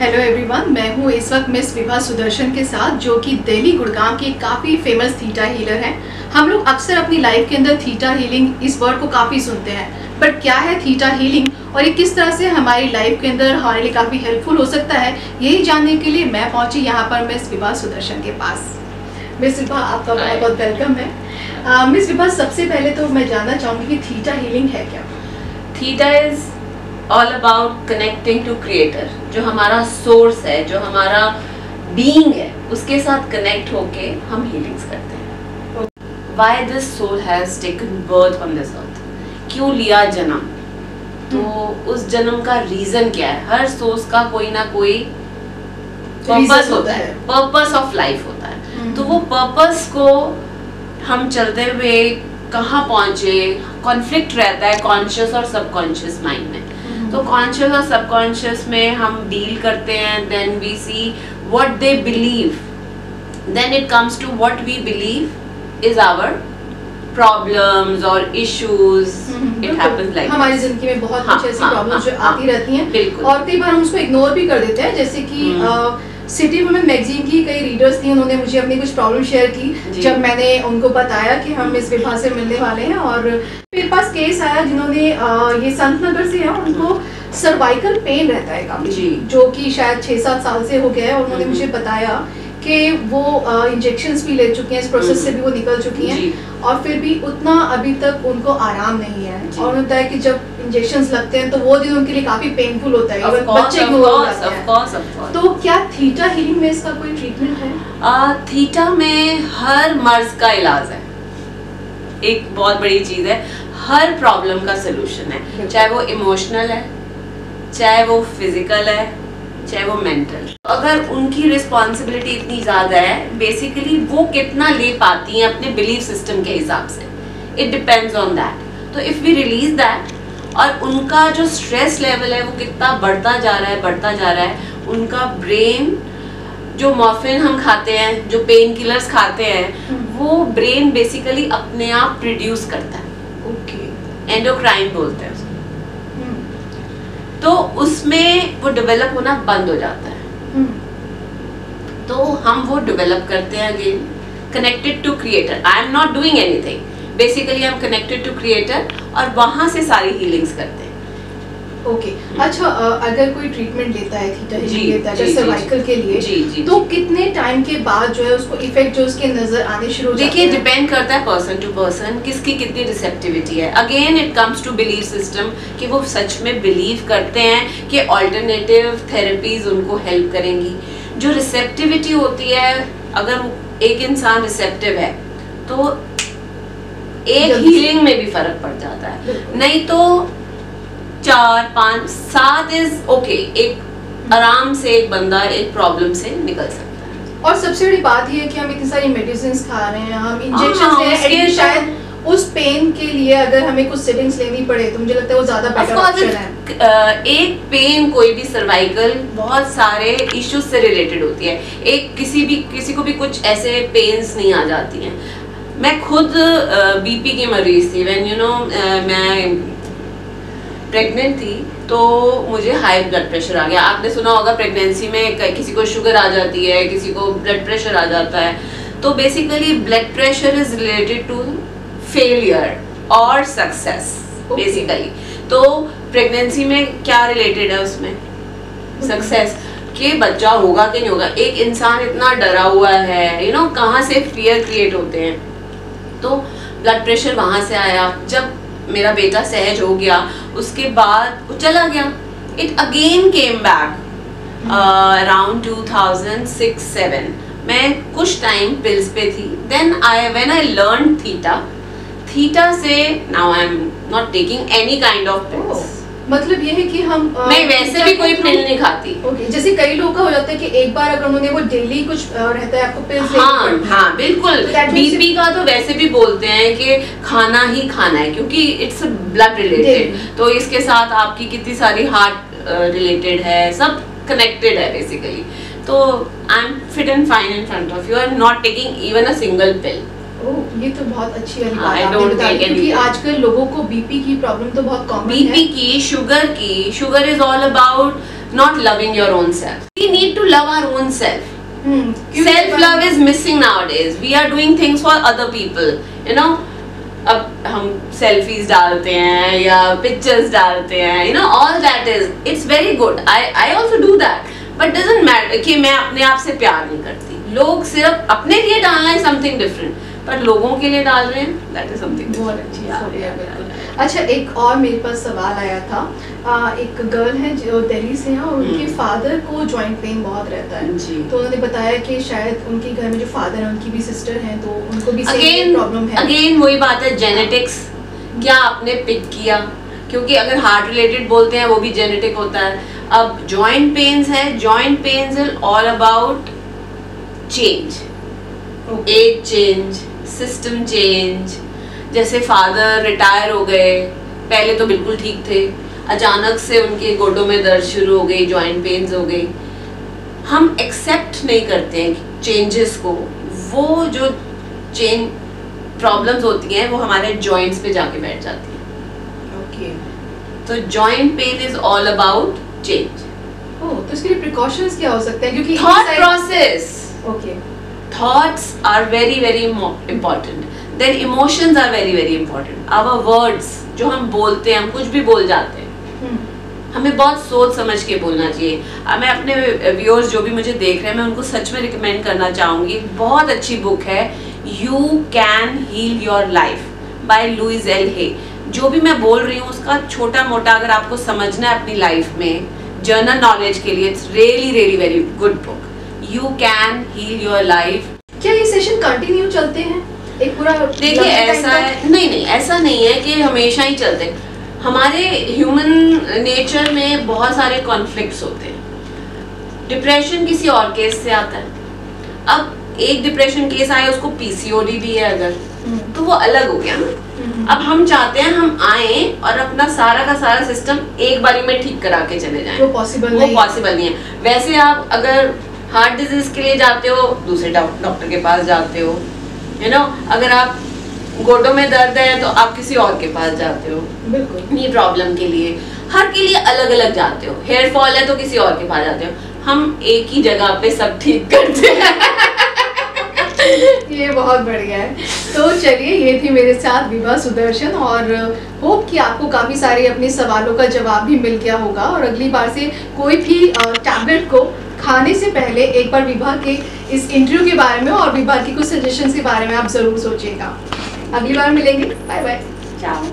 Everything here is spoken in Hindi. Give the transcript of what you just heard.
हेलो एवरीवन, मैं हूँ इस वक्त मिस विभा सुदर्शन के साथ, जो कि दिल्ली गुड़गांव की काफ़ी फेमस थीटा हीलर हैं। हम लोग अक्सर अपनी लाइफ के अंदर थीटा हीलिंग इस वर्ड को काफ़ी सुनते हैं, बट क्या है थीटा हीलिंग और ये किस तरह से हमारी लाइफ के अंदर हमारे लिए काफ़ी हेल्पफुल हो सकता है, यही जानने के लिए मैं पहुँची यहाँ पर मिस विभा सुदर्शन के पास। मिस विभा, आपका बहुत बहुत वेलकम है। मिस विभा, सबसे पहले तो मैं जानना चाहूँगी कि थीटा हीलिंग है क्या? Theta is all about connecting to creator, जो हमारा सोर्स है, जो हमारा बीइंग है, उसके साथ कनेक्ट होके हम हीलिंग्स करते हैं। Why this soul has taken birth on this earth, क्यों लिया जन्म, तो उस जन्म का रीजन क्या है। हर सोर्स का कोई ना कोई पर्पस होता है, पर्पस ऑफ लाइफ होता है। तो वो पर्पस को हम चलते हुए कहाँ पहुंचे, कॉन्फ्लिक्ट रहता है कॉन्शियस और सबकॉन्शियस माइंड में। तो कॉन्शियस और सबकॉन्शियस में हम डील करते हैं, then we see what they believe, then it comes to what we believe is our problems और इश्यूज। इट हैपेंस लाइक हमारी जिंदगी में बहुत कुछ ऐसी प्रॉब्लम्स जो आती रहती हैं और कई बार हम उसको इग्नोर भी कर देते हैं। जैसे कि सिटी वुमेन मैगजीन की कई रीडर्स थी, उन्होंने मुझे अपनी कुछ प्रॉब्लम शेयर की जब मैंने उनको बताया कि हम इस विभा से मिलने वाले हैं। और मेरे पास केस आया जिन्होंने ये संत नगर से है, उनको सर्वाइकल पेन रहता है काफी, जो कि शायद 6-7 साल से हो गया है। और उन्होंने मुझे बताया कि वो इंजेक्शंस भी ले चुकी हैं, इस प्रोसेस से भी वो निकल चुकी हैं और फिर भी उतना अभी तक उनको आराम नहीं है। और उन्होंने बताया कि जब इंजेक्शंस लगते हैं तो वो दिन उनके लिए काफी पेनफुल होता है, बच्चे तो क्या थीटा हीलिंग में इसका कोई ट्रीटमेंट है? थीटा में हर मर्ज का इलाज है, एक बहुत बड़ी चीज है। हर प्रॉब्लम का सोल्यूशन है, चाहे वो इमोशनल है, चाहे वो फिजिकल है, चाहे वो मेंटल। अगर उनकी रिस्पॉन्सिबिलिटी इतनी ज्यादा है, बेसिकली वो कितना ले पाती हैं अपने बिलीफ सिस्टम के हिसाब से, इट डिपेंड्स ऑन दैट। तो इफ वी रिलीज दैट, और उनका जो स्ट्रेस लेवल है वो कितना बढ़ता जा रहा है, उनका ब्रेन, जो मॉर्फिन हम खाते हैं, जो पेन किलर्स खाते हैं, वो ब्रेन बेसिकली अपने आप प्रोड्यूस करता है। एंडोक्राइन बोलते हैं उसको। तो उसमें वो डेवलप होना बंद हो जाता है। तो हम वो डेवलप करते हैं again, connected to creator. I am not doing anything, basically I am connected to creator, और वहां से सारी हीलिंग्स करते हैं। ओके अच्छा, अगर कोई ट्रीटमेंट लेता है, थीटा हीलिंग लेता है सर्वाइकल के लिए, तो कितने टाइम के बाद जो है उसको इफेक्ट जो उसके नजर आने शुरू हो जाते हैं? देखिए, डिपेंड करता है पर्सन टू पर्सन, किसकी कितनी रिसेप्टिविटी है। Again it comes to belief system, कि वो सच में बिलीव करते हैं कि ऑल्टरनेटिव थेरेपीज उनको हेल्प करेंगी। जो रिसेप्टिविटी होती है, अगर एक इंसान रिसेप्टिव है तो एक हीलिंग में भी फर्क पड़ जाता है, नहीं तो 4, 5, 7 इज ओके। एक आराम से एक बंदा एक प्रॉब्लम से निकल सकता है। और सबसे बड़ी बात ये है कि हम इतनी सारी मेडिसिन खा रहे हैं, हम इंजेक्शन ले रहे हैं, शायद उस पेन के लिए अगर हमें कुछ सिटिंग्स लेनी पड़े तो मुझे लगता है वो ज्यादा बेटर ऑप्शन है। एक पेन, कोई भी सर्वाइकल, बहुत सारे इश्यूज से रिलेटेड होती है। एक किसी को भी कुछ ऐसे पेन्स नहीं आ जाती हैं। मैं खुद बीपी की मरीज थी, मैं प्रेग्नेंट थी, तो मुझे हाई ब्लड प्रेशर आ गया। आपने सुना होगा प्रेगनेंसी में किसी को शुगर आ जाती है, किसी को ब्लड प्रेशर आ जाता है। तो basically blood pressure is related to failure और सक्सेस बेसिकली। तो प्रेगनेंसी में क्या रिलेटेड है उसमें? सक्सेस, कि बच्चा होगा कि नहीं होगा। एक इंसान इतना डरा हुआ है, कहाँ से फियर क्रिएट होते हैं। तो ब्लड प्रेशर वहां से आया। जब मेरा बेटा सहज हो गया, उसके बाद वो चला गया। It again came back around 2006-7। मैं कुछ टाइम पिल्स पे थी। Then when I learn theta से now I am not taking any kind of pills. मतलब ये है कि हम मैं वैसे भी कोई पिल नहीं खाती। जैसे कई लोग का हो जाता है कि एक बार अगर उन्होंने वो डेली कुछ रहता है आपको पिल्स हाँ बिल्कुल। बीपी का तो वैसे भी बोलते हैं कि खाना ही खाना है, क्योंकि इट्स ब्लड रिलेटेड। तो इसके साथ आपकी कितनी सारी हार्ट रिलेटेड है, सब कनेक्टेड है बेसिकली। तो I am fit and fine in front of you, I am not taking even a single pill. ये तो बहुत अच्छी वाली बात आपने बताई, क्योंकि आजकल लोगों को बीपी की प्रॉब्लम तो बहुत कॉमन है। बीपी की, sugar is all about not loving your own self. We need to love our own self. Self love is missing nowadays. We are doing things for other people, you know. अब हम सेल्फीज डालते हैं या पिक्चर्स डालते हैं, you know, all that is, it's very good. I also do that, but doesn't matter कि मैं अपने आप से प्यार नहीं करती. लोग सिर्फ अपने लिए डालना है something different, पर लोगों के लिए डाल रहे हैं, that is something बहुत अच्छी बात. अच्छा, एक और मेरे पास सवाल आया था. एक गर्ल है जो दिल्ली से है और उनके फादर को जॉइंट पेन बहुत रहता है, तो उन्होंने बताया कि शायद उनके घर में जो फादर है उनकी भी सिस्टर हैं, तो उनको भी सेम प्रॉब्लम है. अगेन वही बात है, जेनेटिक्स. क्या आपने पिक किया, क्योंकि अगर हार्ट रिलेटेड बोलते हैं वो भी जेनेटिक होता है. अब जॉइंट पेन्स है, joint pains is all about change, age change, system change. जैसे फादर रिटायर हो गए, पहले तो बिल्कुल ठीक थे, अचानक से उनके घोटों में दर्द शुरू हो गई, जॉइंट पेन्स हो गई. हम एक्सेप्ट नहीं करते हैं चेंजेस को. वो जो चेंज प्रॉब्लम्स होती हैं वो हमारे जॉइंट्स पे जाके बैठ जाती हैं. ओके, तो joint pain is all about change. तो इसके लिए प्रिकॉशंस क्या हो सकते हैं? क्योंकि thought process. Okay, thoughts are very very important. Then emotions are very very important. Our words, जो हम बोलते हैं, हम कुछ भी बोल जाते हैं, हमें बहुत सोच समझ के बोलना चाहिए. मैं अपने व्यूअर्स जो भी मुझे देख रहे हैं, मैं उनको सच में रिकमेंड करना चाहूँगी. बहुत अच्छी बुक है, you can heal your life by Louise L Hay. जो भी मैं बोल रही हूँ उसका छोटा मोटा अगर आपको समझना है अपनी लाइफ में, जनरल नॉलेज के लिए, it's really really very good book. You can heal your life. क्या ये सेशन कंटिन्यू चलते हैं एक पूरा? देखिए, ऐसा है, नहीं, ऐसा नहीं है कि हमेशा ही चलते हैं. हमारे ह्यूमन नेचर में बहुत सारे कॉन्फ्लिक्ट्स होते हैं. डिप्रेशन किसी और केस से आता है. अब एक डिप्रेशन केस आया, उसको पीसीओडी भी है अगर, तो वो अलग हो गया ना. अब हम चाहते हैं हम आए और अपना सारा का सारा सिस्टम एक बारी में ठीक करा के चले जाएं. वो पॉसिबल नहीं है. वैसे आप अगर हार्ट डिजीज के लिए जाते हो, दूसरे डॉक्टर के पास जाते हो, यू नो. अगर आप घोटों में दर्द है तो आप किसी और के पास जाते हो. बिल्कुल. नी प्रॉब्लम के लिए, हर के लिए अलग अलग जाते हो. हेयर फॉल है तो किसी और के पास जाते हो. हम एक ही जगह पे सब ठीक करते हैं. ये बहुत बढ़िया है. तो चलिए, ये थी मेरे साथ विभा सुदर्शन, और होप कि आपको काफ़ी सारे अपने सवालों का जवाब भी मिल गया होगा. और अगली बार से कोई भी टैबलेट को खाने से पहले एक बार विभा के इस इंटरव्यू के बारे में और विभा की कुछ सजेशंस के बारे में आप ज़रूर सोचिएगा. अगली बार मिलेंगे. Bye bye. चाओ.